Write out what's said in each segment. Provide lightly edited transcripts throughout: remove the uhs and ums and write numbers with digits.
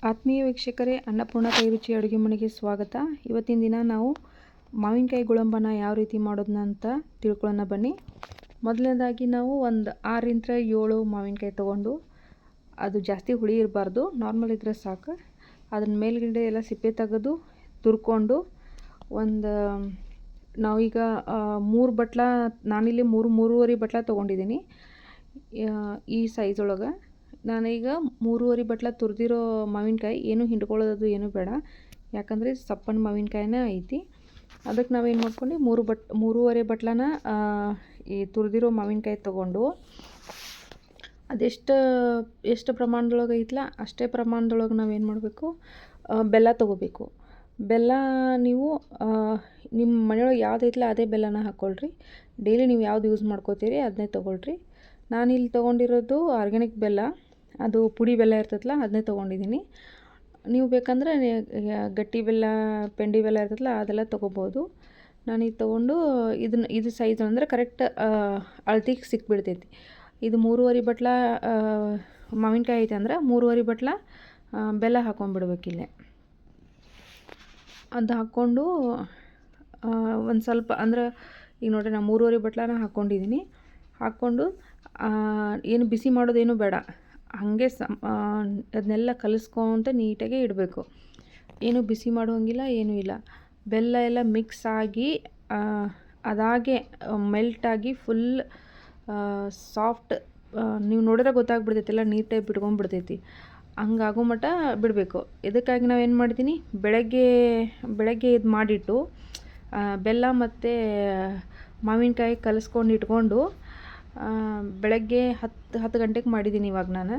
ಆತ್ಮೀಯ ವೀಕ್ಷಕರೇ, ಅನ್ನಪೂರ್ಣ ಕೈ ರುಚಿ ಅಡುಗೆ ಮನೆಗೆ ಸ್ವಾಗತ. ಇವತ್ತಿನ ದಿನ ನಾವು ಮಾವಿನಕಾಯಿ ಗುಳಂಬನ ಯಾವ ರೀತಿ ಮಾಡೋದನ್ನ ಅಂತ ತಿಳ್ಕೊಳ್ಳೋಣ ಬನ್ನಿ. ಮೊದಲನೇದಾಗಿ ನಾವು ಒಂದು 6 ರಿಂದ 7 ಮಾವಿನಕಾಯಿ ತೊಗೊಂಡು, ಅದು ಜಾಸ್ತಿ ಹುಳಿ ಇರಬಾರ್ದು, ನಾರ್ಮಲ್ ಇದ್ದರೆ ಸಾಕು. ಅದನ್ನ ಮೇಲ್ಗಡೆ ಎಲ್ಲ ಸಿಪ್ಪೆ ತೆಗೆದು ತುರ್ಕೊಂಡು ಒಂದು ನಾವೀಗ 3 ಬಟ್ಲ, ನಾನಿಲ್ಲಿ 3-3.5 ಬಟ್ಲ ತೊಗೊಂಡಿದ್ದೀನಿ. ಈ ಸೈಜ್ ಒಳಗೆ ನಾನೀಗ 3.5 ಬಟ್ಲ ತುರಿದಿರೋ ಮಾವಿನಕಾಯಿ, ಏನು ಹಿಂಡ್ಕೊಳ್ಳೋದು ಏನೂ ಬೇಡ, ಯಾಕಂದರೆ ಸಪ್ಪನ ಮಾವಿನಕಾಯಿನೇ ಐತಿ. ಅದಕ್ಕೆ ನಾವೇನು ಮಾಡ್ಕೊಂಡು 3.5 ಬಟ್ಲನ ಈ ತುರಿದಿರೋ ಮಾವಿನಕಾಯಿ ತೊಗೊಂಡು, ಎಷ್ಟು ಪ್ರಮಾಣದೊಳಗೆ ಐತಲ್ಲ ಅಷ್ಟೇ ಪ್ರಮಾಣದೊಳಗೆ ನಾವೇನು ಮಾಡಬೇಕು, ಬೆಲ್ಲ ತೊಗೋಬೇಕು. ಬೆಲ್ಲ ನೀವು ನಿಮ್ಮ ಮನೆಯೊಳಗೆ ಯಾವ್ದು ಐತಲ್ಲ ಅದೇ ಬೆಲ್ಲನ ಹಾಕ್ಕೊಳ್ರಿ. ಡೈಲಿ ನೀವು ಯಾವ್ದು ಯೂಸ್ ಮಾಡ್ಕೋತೀರಿ ಅದನ್ನೇ ತೊಗೊಳ್ರಿ. ನಾನಿಲ್ಲಿ ತೊಗೊಂಡಿರೋದು ಆರ್ಗ್ಯಾನಿಕ್ ಬೆಲ್ಲ, ಅದು ಪುಡಿ ಬೆಲ್ಲ ಇರ್ತೈತಲ್ಲ ಅದನ್ನೇ ತೊಗೊಂಡಿದ್ದೀನಿ. ನೀವು ಬೇಕಂದ್ರೆ ಗಟ್ಟಿ ಬೆಲ್ಲ, ಪೆಂಡಿ ಬೆಲ್ಲ ಇರ್ತೈತಲ್ಲ ಅದೆಲ್ಲ ತೊಗೋಬೋದು. ನಾನೀಗ ತೊಗೊಂಡು ಇದು ಸೈಜ್ ಅಂದರೆ ಕರೆಕ್ಟ್ ಅಳತೆಗೆ ಸಿಕ್ಬಿಡ್ತೈತಿ. ಇದು 3.5 ಬಟ್ಲ ಮಾವಿನಕಾಯಿ ಐತೆ ಅಂದ್ರೆ 3.5 ಬಟ್ಲ ಬೆಲ್ಲ ಹಾಕ್ಕೊಂಬಿಡ್ಬೇಕಿಲ್ಲೇ. ಅದು ಹಾಕ್ಕೊಂಡು ಒಂದು ಸ್ವಲ್ಪ ಅಂದ್ರೆ ಈಗ ನೋಡಿರಿ, ನಾನು 3.5 ಬಟ್ಲನ ಹಾಕ್ಕೊಂಡಿದ್ದೀನಿ. ಹಾಕ್ಕೊಂಡು ಏನು ಬಿಸಿ ಮಾಡೋದೇನು ಬೇಡ, ಹಾಗೆ ಅದನ್ನೆಲ್ಲ ಕಲಿಸ್ಕೊಂತ ನೀಟಾಗಿ ಇಡಬೇಕು. ಏನು ಬಿಸಿ ಮಾಡೋಂಗಿಲ್ಲ, ಏನೂ ಇಲ್ಲ. ಬೆಲ್ಲ ಎಲ್ಲ ಮಿಕ್ಸ್ ಆಗಿ ಅದಾಗೆ ಮೆಲ್ಟಾಗಿ ಫುಲ್ ಸಾಫ್ಟ್, ನೀವು ನೋಡಿದ್ರೆ ಗೊತ್ತಾಗ್ಬಿಡ್ತೈತಿಲ್ಲ, ನೀರು ಟೈಪ್ ಬಿಟ್ಕೊಂಡ್ಬಿಡ್ತೈತಿ. ಹಂಗಾಗೋ ಮಟ್ಟ ಬಿಡಬೇಕು. ಇದಕ್ಕಾಗಿ ನಾವೇನು ಮಾಡ್ತೀನಿ, ಬೆಳಗ್ಗೆ ಇದು ಮಾಡಿಟ್ಟು ಬೆಲ್ಲ ಮತ್ತು ಮಾವಿನಕಾಯಿ ಕಲಿಸ್ಕೊಂಡು ಇಟ್ಕೊಂಡು, ಬೆಳಗ್ಗೆ 10 ಗಂಟೆಗೆ ಮಾಡಿದ್ದೀನಿ. ಇವಾಗ ನಾನು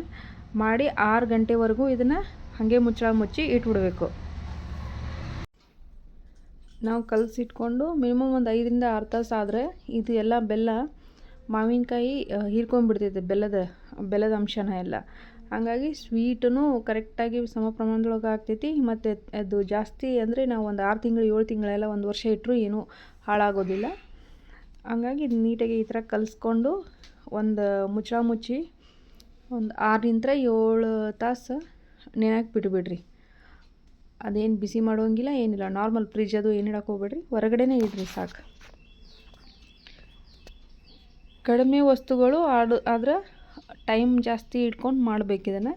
ಮಾಡಿ 6 ಗಂಟೆವರೆಗೂ ಇದನ್ನು ಹಾಗೆ ಮುಚ್ಚಿ ಇಟ್ಬಿಡಬೇಕು. ನಾವು ಕಲಸಿಟ್ಕೊಂಡು ಮಿನಿಮಮ್ ಒಂದು 5 ರಿಂದ 6 ತಾಸು ಆದರೆ ಇದು ಎಲ್ಲ ಬೆಲ್ಲ ಮಾವಿನಕಾಯಿ ಹೀರ್ಕೊಂಡ್ಬಿಡ್ತೈತೆ, ಬೆಲ್ಲದ ಅಂಶನ ಎಲ್ಲ. ಹಾಗಾಗಿ ಸ್ವೀಟೂ ಕರೆಕ್ಟಾಗಿ ಸಮ ಪ್ರಮಾಣದೊಳಗೆ ಆಗ್ತೈತಿ. ಮತ್ತು ಅದು ಜಾಸ್ತಿ ಅಂದರೆ ನಾವು ಒಂದು 6 ತಿಂಗಳು 7 ತಿಂಗಳೆಲ್ಲ 1 ವರ್ಷ ಇಟ್ಟರು ಏನೂ ಹಾಳಾಗೋದಿಲ್ಲ. ಹಂಗಾಗಿ ಇದು ನೀಟಾಗಿ ಈ ಥರ ಕಲಿಸ್ಕೊಂಡು ಒಂದು ಮುಚ್ಚಿ ಒಂದು 6 ರಿಂದ 7 ತಾಸು ನೆನೆಯಕ್ಕೆ ಬಿಟ್ಬಿಡ್ರಿ. ಅದೇನು ಬಿಸಿ ಮಾಡೋಂಗಿಲ್ಲ, ಏನಿಲ್ಲ. ನಾರ್ಮಲ್ ಫ್ರಿಜ್ ಅದು ಏನು ಇಡಕ್ಕೆ ಹೋಗ್ಬೇಡ್ರಿ, ಹೊರಗಡೆನೇ ಇಡ್ರಿ ಸಾಕು. ಕಡಿಮೆ ವಸ್ತುಗಳು ಆದ್ರೆ ಟೈಮ್ ಜಾಸ್ತಿ ಇಟ್ಕೊಂಡು ಮಾಡ್ಬೇಕು. ಇದನ್ನು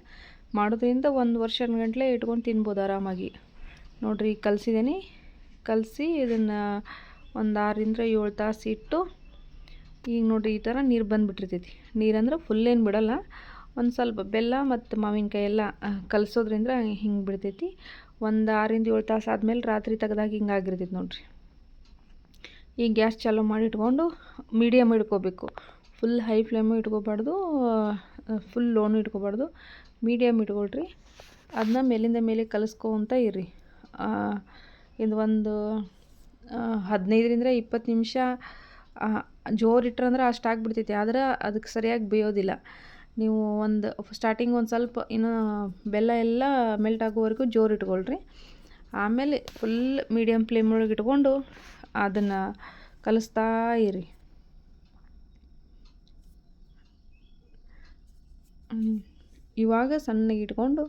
ಮಾಡೋದ್ರಿಂದ 1 ವರ್ಷದ ಗಂಟಲೆ ಇಟ್ಕೊಂಡು ತಿನ್ಬೋದು ಆರಾಮಾಗಿ. ನೋಡಿರಿ, ಕಲಸಿದ್ದೀನಿ. ಕಲಸಿ ಇದನ್ನು ಒಂದು 6 ರಿಂದ 7 ತಾಸು ಇಟ್ಟು, ಈಗ ನೋಡಿರಿ ಈ ಥರ ನೀರು ಬಂದುಬಿಟ್ಟಿರ್ತೈತಿ. ನೀರಂದ್ರೆ ಫುಲ್ ಏನು ಬಿಡಲ್ಲ, ಒಂದು ಸ್ವಲ್ಪ ಬೆಲ್ಲ ಮತ್ತು ಮಾವಿನಕಾಯಿ ಎಲ್ಲ ಕಲಸೋದ್ರಿಂದ ಹಿಂಗೆ ಬಿಡ್ತೈತಿ. ಒಂದು 6 ರಿಂದ 7 ತಾಸು ಆದಮೇಲೆ ರಾತ್ರಿ ತೆಗ್ದಾಗ ಹಿಂಗೆ ಆಗಿರ್ತೈತಿ ನೋಡಿರಿ. ಈಗ ಗ್ಯಾಸ್ ಚಾಲೂ ಮಾಡಿ ಇಟ್ಕೊಂಡು ಮೀಡಿಯಮ್ ಇಟ್ಕೋಬೇಕು. ಫುಲ್ ಹೈ ಫ್ಲೇಮು ಇಟ್ಕೋಬಾರ್ದು, ಫುಲ್ ಲೋನು ಇಟ್ಕೋಬಾರ್ದು, ಮೀಡಿಯಮ್ ಇಟ್ಕೊಳ್ರಿ. ಅದನ್ನ ಮೇಲಿಂದ ಮೇಲೆ ಕಲಿಸ್ಕೊಂತ ಇರ್ರಿ. ಇದು ಒಂದು 15 ರಿಂದ 20 ನಿಮಿಷ ಜೋರು ಇಟ್ರಂದ್ರೆ ಅಷ್ಟು ಆಗಿಬಿಡ್ತೈತಿ. ಆದ್ರೆ ಅದಕ್ಕೆ ಸರಿಯಾಗಿ ಬೇಯೋದಿಲ್ಲ. ನೀವು ಸ್ಟಾರ್ಟಿಂಗ್ ಒಂದು ಸ್ವಲ್ಪ ಇನ್ನೂ ಬೆಲ್ಲ ಎಲ್ಲ ಮೆಲ್ಟ್ ಆಗೋವರೆಗೂ ಜೋರು ಇಟ್ಕೊಳ್ರಿ. ಆಮೇಲೆ ಫುಲ್ ಮೀಡಿಯಮ್ ಫ್ಲೇಮ್ ಒಳಗೆ ಇಟ್ಕೊಂಡು ಅದನ್ನು ಕಲಿಸ್ತಾ ಇರಿ. ಇವಾಗ ಸಣ್ಣಗೆ ಇಟ್ಕೊಂಡು,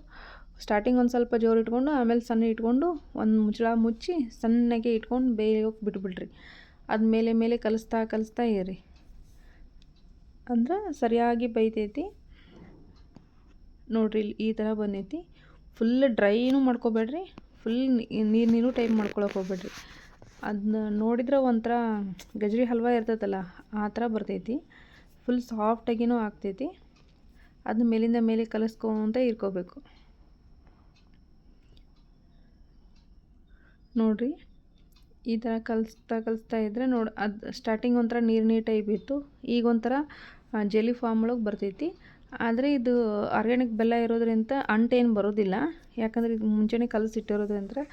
ಸ್ಟಾರ್ಟಿಂಗ್ ಒಂದು ಸ್ವಲ್ಪ ಜೋರು ಇಟ್ಕೊಂಡು ಆಮೇಲೆ ಸಣ್ಣ ಇಟ್ಕೊಂಡು ಒಂದು ಮುಚ್ಚಳ ಮುಚ್ಚಿ ಸಣ್ಣಗೆ ಇಟ್ಕೊಂಡು ಬೇಯೋಕೆ ಬಿಟ್ಬಿಡ್ರಿ. ಅದು ಮೇಲೆ ಕಲಿಸ್ತಾ ಇರಿ, ಅಂದ್ರೆ ಸರಿಯಾಗಿ ಬೇಯ್ತೈತಿ. ನೋಡಿರಿ, ಈ ಥರ ಬಂದೈತಿ. ಫುಲ್ ಡ್ರೈನೂ ಮಾಡ್ಕೋಬೇಡ್ರಿ, ಫುಲ್ ನೀರು ಟೈಪ್ ಮಾಡ್ಕೊಳಕ್ಕೆ ಹೋಗ್ಬೇಡ್ರಿ. ಅದನ್ನ ನೋಡಿದ್ರೆ ಒಂಥರ ಗಜ್ರಿ ಹಲ್ವಾ ಇರ್ತೈತಲ್ಲ ಆ ಥರ ಬರ್ತೈತಿ. ಫುಲ್ ಸಾಫ್ಟಾಗಿನೂ ಆಗ್ತೈತಿ. ಅದನ್ನ ಮೇಲಿಂದ ಮೇಲೆ ಕಲಿಸ್ಕೊಂತ ಇರ್ಕೋಬೇಕು. ನೋಡಿರಿ, ಈ ಥರ ಕಲಿಸ್ತಾ ಇದ್ದರೆ ಅದು ಸ್ಟಾರ್ಟಿಂಗ್ ಒಂಥರ ನೀರು ಟೈಪ್ ಇತ್ತು, ಈಗ ಒಂಥರ ಜೆಲಿ ಫಾರ್ಮ್ ಒಳಗೆ ಬರ್ತೈತಿ. ಆದರೆ ಇದು ಆರ್ಗ್ಯಾನಿಕ್ ಬೆಲ್ಲ ಇರೋದ್ರಿಂದ ಅಂಟೇನು ಬರೋದಿಲ್ಲ, ಯಾಕಂದರೆ ಇದು ಮುಂಚೆನೇ ಕಲಸಿಟ್ಟಿರೋದ್ರಿಂದ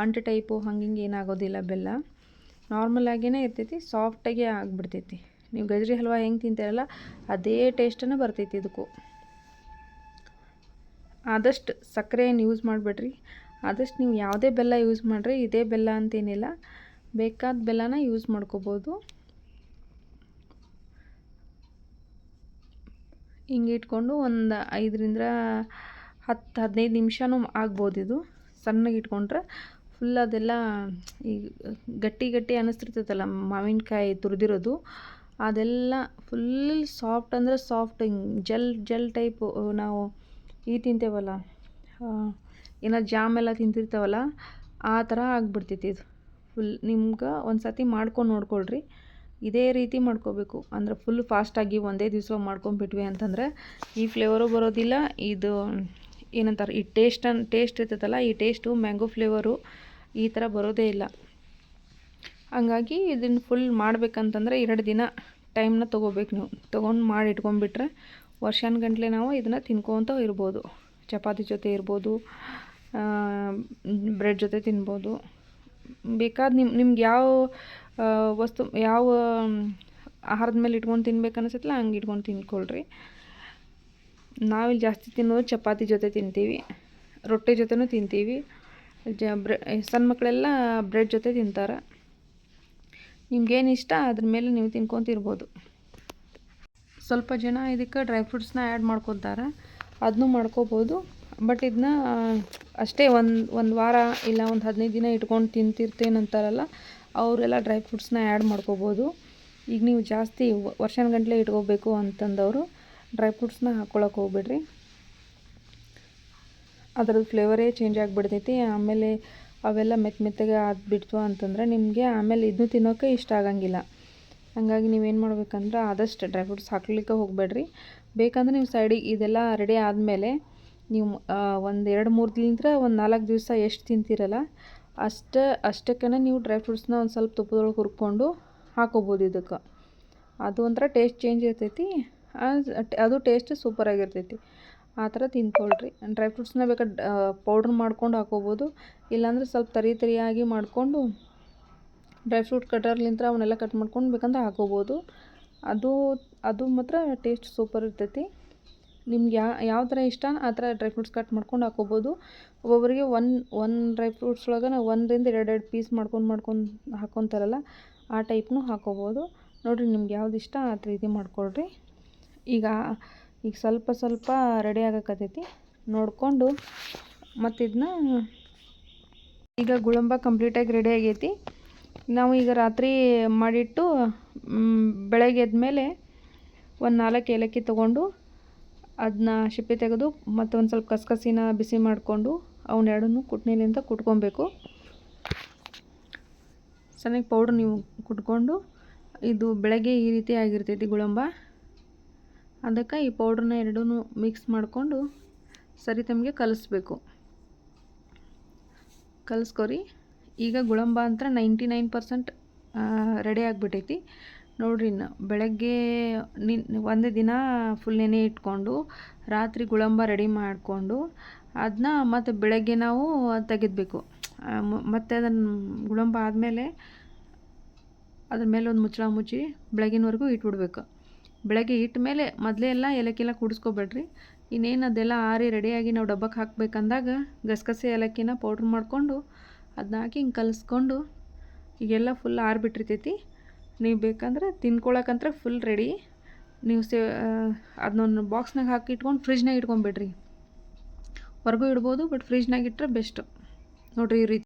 ಅಂಟು ಟೈಪು ಹಿಂಗೆ ಏನಾಗೋದಿಲ್ಲ. ಬೆಲ್ಲ ನಾರ್ಮಲ್ ಆಗಿಯೇ ಇರ್ತೈತಿ, ಸಾಫ್ಟಾಗಿ ಆಗಿಬಿಡ್ತೈತಿ. ನೀವು ಗಜ್ರಿ ಹಲ್ವಾ ಹೆಂಗೆ ತಿಂತೀರಲ್ಲ ಅದೇ ಟೇಸ್ಟನ್ನು ಬರ್ತೈತಿ ಇದಕ್ಕೂ. ಆದಷ್ಟು ಸಕ್ಕರೆ ಏನು ಯೂಸ್ ಮಾಡಬೇಡ್ರಿ. ಆದಷ್ಟು ನೀವು ಯಾವುದೇ ಬೆಲ್ಲ ಯೂಸ್ ಮಾಡಿರಿ, ಇದೇ ಬೆಲ್ಲ ಅಂತೇನಿಲ್ಲ, ಬೇಕಾದ ಬೆಲ್ಲನ ಯೂಸ್ ಮಾಡ್ಕೋಬೋದು. ಹಿಂಗೆ ಇಟ್ಕೊಂಡು ಒಂದು 5 ರಿಂದ 10-15 ನಿಮಿಷನೂ ಆಗ್ಬೋದು. ಇದು ಸಣ್ಣಗೆ ಇಟ್ಕೊಂಡ್ರೆ ಫುಲ್ ಅದೆಲ್ಲ ಈಗ ಗಟ್ಟಿ ಅನ್ನಿಸ್ತಿರ್ತೈತಲ್ಲ ಮಾವಿನಕಾಯಿ ತುರಿದಿರೋದು, ಅದೆಲ್ಲ ಫುಲ್ ಸಾಫ್ಟ್ ಅಂದರೆ ಸಾಫ್ಟ್, ಹಿಂಗೆ ಜೆಲ್ ಟೈಪು. ನಾವು ತಿಂತೇವಲ್ಲ ಏನೋ ಜಾಮೆಲ್ಲ ತಿಂತಿರ್ತಾವಲ್ಲ, ಆ ಥರ ಆಗಿಬಿಡ್ತೈತಿ ಇದು ಫುಲ್. ನಿಮ್ಗೆ ಒಂದು ಸತಿ ಮಾಡ್ಕೊಂಡು ನೋಡ್ಕೊಳ್ರಿ. ಇದೇ ರೀತಿ ಮಾಡ್ಕೋಬೇಕು. ಅಂದರೆ ಫುಲ್ ಫಾಸ್ಟಾಗಿ ಒಂದೇ ದಿವಸ ಮಾಡ್ಕೊಂಡ್ಬಿಟ್ವಿ ಅಂತಂದರೆ ಈ ಫ್ಲೇವರು ಬರೋದಿಲ್ಲ. ಇದು ಏನಂತಾರೆ, ಈ ಟೇಸ್ಟ್ ಇರ್ತೈತಲ್ಲ, ಈ ಟೇಸ್ಟು ಮ್ಯಾಂಗೋ ಫ್ಲೇವರು ಈ ಥರ ಬರೋದೇ ಇಲ್ಲ. ಹಂಗಾಗಿ ಇದನ್ನು ಫುಲ್ ಮಾಡ್ಬೇಕಂತಂದರೆ 2 ದಿನ ಟೈಮ್ನ ತೊಗೋಬೇಕು. ನೀವು ತೊಗೊಂಡು ಮಾಡಿ ಇಟ್ಕೊಂಡ್ಬಿಟ್ರೆ ವರ್ಷಾನುಗಟ್ಲೆ ನಾವು ಇದನ್ನು ತಿನ್ಕೊತ ಇರ್ಬೋದು. ಚಪಾತಿ ಜೊತೆ ಇರ್ಬೋದು, ಬ್ರೆಡ್ ಜೊತೆ ತಿನ್ಬೋದು. ಬೇಕಾದ ನಿಮ್ಗೆ ಯಾವ ವಸ್ತು, ಯಾವ ಆಹಾರದ ಮೇಲೆ ಇಟ್ಕೊಂಡು ತಿನ್ಬೇಕು ಅನಿಸುತ್ತಲ್ಲ ಹಂಗೆ ಇಟ್ಕೊಂಡು ತಿನ್ಕೊಳ್ರಿ. ನಾವಿಲ್ಲಿ ಜಾಸ್ತಿ ತಿನ್ನೋದು ಚಪಾತಿ ಜೊತೆ ತಿಂತೀವಿ, ರೊಟ್ಟಿ ಜೊತೆನೂ ತಿಂತೀವಿ. ಸಣ್ಣ ಮಕ್ಕಳೆಲ್ಲ ಬ್ರೆಡ್ ಜೊತೆ ತಿಂತಾರೆ. ನಿಮ್ಗೇನು ಇಷ್ಟ ಅದ್ರ ಮೇಲೆ ನೀವು ತಿನ್ಕೊತಿರ್ಬೋದು. ಸ್ವಲ್ಪ ಜನ ಇದಕ್ಕೆ ಡ್ರೈ ಫ್ರೂಟ್ಸ್ನ ಆ್ಯಡ್ ಮಾಡ್ಕೊತಾರೆ, ಅದನ್ನೂ ಮಾಡ್ಕೋಬೋದು. ಬಟ್ ಇದನ್ನ ಅಷ್ಟೇ ಒಂದು ವಾರ ಇಲ್ಲ ಒಂದು 15 ದಿನ ಇಟ್ಕೊಂಡು ತಿಂತಿರ್ತೇನಂತಾರಲ್ಲ, ಅವರೆಲ್ಲ ಡ್ರೈ ಫ್ರೂಟ್ಸ್ನ ಆ್ಯಡ್ ಮಾಡ್ಕೋಬೋದು. ಈಗ ನೀವು ಜಾಸ್ತಿ ವರ್ಷಾನುಗಟ್ಲೆ ಇಟ್ಕೋಬೇಕು ಅಂತಂದವರು ಡ್ರೈ ಫ್ರೂಟ್ಸ್ನ ಹಾಕ್ಕೊಳಕ್ಕೆ ಹೋಗ್ಬೇಡ್ರಿ. ಅದ್ರದ್ದು ಫ್ಲೇವರೇ ಚೇಂಜ್ ಆಗಿಬಿಡ್ತೈತಿ. ಆಮೇಲೆ ಅವೆಲ್ಲ ಮೆತ್ತಗೆ ಆಗಿಬಿಡ್ತು ಅಂತಂದರೆ ನಿಮಗೆ ಆಮೇಲೆ ಇದನ್ನು ತಿನ್ನೋಕ್ಕೆ ಇಷ್ಟ ಆಗಂಗಿಲ್ಲ. ಹಾಗಾಗಿ ನೀವೇನು ಮಾಡ್ಬೇಕಂದ್ರೆ ಆದಷ್ಟು ಡ್ರೈ ಫ್ರೂಟ್ಸ್ ಹಾಕ್ಲಿಕ್ಕೆ ಹೋಗಬೇಡ್ರಿ. ಬೇಕಂದ್ರೆ ನೀವು ಸೈಡಿಗೆ ಇದೆಲ್ಲ ರೆಡಿ ಆದಮೇಲೆ ನೀವು ಒಂದು 2-3 ದಿನದಿಂದ ಒಂದು 4 ದಿವಸ ಎಷ್ಟು ತಿಂತೀರಲ್ಲ ಅಷ್ಟಕ್ಕೇ ನೀವು ಡ್ರೈ ಫ್ರೂಟ್ಸ್ನ ಒಂದು ಸ್ವಲ್ಪ ತುಪ್ಪದೊಳಗೆ ಹುರ್ಕೊಂಡು ಹಾಕೋಬೋದು ಇದಕ್ಕೆ. ಅದು ಒಂಥರ ಟೇಸ್ಟ್ ಚೇಂಜ್ ಇರ್ತೈತಿ, ಅದು ಟೇಸ್ಟ್ ಸೂಪರಾಗಿರ್ತೈತಿ. ಆ ಥರ ತಿಂದ್ಕೊಳ್ರಿ. ಡ್ರೈ ಫ್ರೂಟ್ಸ್ನ ಬೇಕಾದ್ರೆ ಪೌಡ್ರ್ ಮಾಡ್ಕೊಂಡು ಹಾಕೋಬೋದು, ಇಲ್ಲಾಂದರೆ ಸ್ವಲ್ಪ ತರಿಯಾಗಿ ಮಾಡಿಕೊಂಡು ಡ್ರೈ ಫ್ರೂಟ್ ಕಟರ್ಲಿಂದ ಅವನ್ನೆಲ್ಲ ಕಟ್ ಮಾಡ್ಕೊಂಡು ಬೇಕಂದ್ರೆ ಹಾಕೋಬೋದು. ಅದು ಮಾತ್ರ ಟೇಸ್ಟ್ ಸೂಪರ್ ಇರ್ತೈತಿ. ನಿಮ್ಗೆ ಯಾವ ಥರ ಇಷ್ಟ ಆ ಥರ ಡ್ರೈ ಫ್ರೂಟ್ಸ್ ಕಟ್ ಮಾಡ್ಕೊಂಡು ಹಾಕೋಬೋದು. ಒಬ್ಬೊಬ್ಬರಿಗೆ ಒಂದು ಡ್ರೈ ಫ್ರೂಟ್ಸ್ ಒಳಗೆ 1ರಿಂದ 2 ಪೀಸ್ ಮಾಡ್ಕೊಂಡು ಹಾಕ್ಕೊತಾರಲ್ಲ, ಆ ಟೈಪ್ನೂ ಹಾಕೋಬೋದು. ನೋಡಿರಿ ನಿಮ್ಗೆ ಯಾವ್ದು ಇಷ್ಟ ಆ ರೀತಿ ಮಾಡ್ಕೊಳ್ರಿ. ಈಗ ಸ್ವಲ್ಪ ರೆಡಿ ಆಗಕತ್ತೈತಿ, ನೋಡಿಕೊಂಡು ಮತ್ತು ಇದನ್ನ ಈಗ ಗುಳಂಬ ಕಂಪ್ಲೀಟಾಗಿ ರೆಡಿ ಆಗೈತಿ. ನಾವು ಈಗ ರಾತ್ರಿ ಮಾಡಿಟ್ಟು ಬೆಳಗ್ಗೆ ಎದ್ಮೇಲೆ ಒಂದು 4 ಏಲಕ್ಕಿ ತೊಗೊಂಡು ಅದನ್ನ ಸಿಪ್ಪೆ ತೆಗೆದು ಮತ್ತು ಒಂದು ಸ್ವಲ್ಪ ಕಸಕಸಿನ ಬಿಸಿ ಮಾಡಿಕೊಂಡು ಅವನ್ನೆರಡನ್ನೂ ಕುಟ್ನಿಲಿಂದ ಕುಟ್ಕೊಬೇಕು. ಸಣ್ಣಗೆ ಪೌಡ್ರ್ ನೀವು ಕುಟ್ಕೊಂಡು, ಇದು ಬೆಳಗ್ಗೆ ಈ ರೀತಿ ಆಗಿರ್ತೈತಿ ಗುಳಂಬ. ಅದಕ್ಕೆ ಈ ಪೌಡ್ರನ್ನ ಎರಡೂ ಮಿಕ್ಸ್ ಮಾಡಿಕೊಂಡು ಸರಿ ತಮಗೆ ಕಲಿಸ್ಕೊರಿ. ಈಗ ಗುಳಂಬ ಅಂತ 99% ರೆಡಿ ಆಗಿಬಿಟ್ಟೈತಿ. ನೋಡ್ರಿ, ಬೆಳಗ್ಗೆ ಒಂದು ದಿನ ಫುಲ್ ನೆನೆ ಇಟ್ಕೊಂಡು ರಾತ್ರಿ ಗುಳಂಬ ರೆಡಿ ಮಾಡಿಕೊಂಡು ಅದನ್ನ ಮತ್ತು ಬೆಳಗ್ಗೆ ನಾವು ತೆಗೆದಬೇಕು. ಮತ್ತು ಅದನ್ನು ಗುಳಂಬ ಆದಮೇಲೆ ಅದ್ರ ಮೇಲೆ ಒಂದು ಮುಚ್ಚಳ ಮುಚ್ಚಿ ಬೆಳಗಿನವರೆಗೂ ಇಟ್ಬಿಡ್ಬೇಕು. ಬೆಳಗ್ಗೆ ಇಟ್ಟ ಮೇಲೆ ಮೊದಲೇ ಎಲ್ಲ ಏಲಕ್ಕಿಲ್ಲ ಕೂಡಿಸ್ಕೊಬೇಡ್ರಿ. ಇನ್ನೇನು ಅದೆಲ್ಲ ಆರಿ ರೆಡಿಯಾಗಿ ನಾವು ಡಬ್ಬಕ್ಕೆ ಹಾಕ್ಬೇಕಂದಾಗ ಗಸಗಸೆ ಏಲಕ್ಕಿನ ಪೌಡ್ರ್ ಮಾಡಿಕೊಂಡು ಅದನ್ನ ಹಾಕಿ ಹಿಂಗೆ ಕಲಿಸ್ಕೊಂಡು ಈಗೆಲ್ಲ ಫುಲ್ ಆರಿಬಿಟ್ಟಿರ್ತೈತಿ. ನೀವು ಬೇಕಂದ್ರೆ ತಿನ್ಕೊಳಕ್ಕಂತ್ರ ಫುಲ್ ರೆಡಿ. ನೀವು ಅದನ್ನೊಂದು ಬಾಕ್ಸ್ನಾಗ ಹಾಕಿ ಇಟ್ಕೊಂಡು ಫ್ರಿಜ್ನಾಗ ಇಟ್ಕೊಂಬಿಡ್ರಿ. ಹೊರಗೂ ಇಡ್ಬೋದು, ಬಟ್ ಫ್ರಿಜ್ನಾಗ ಇಟ್ಟರೆ ಬೆಸ್ಟು. ನೋಡಿರಿ ಈ ರೀತಿ.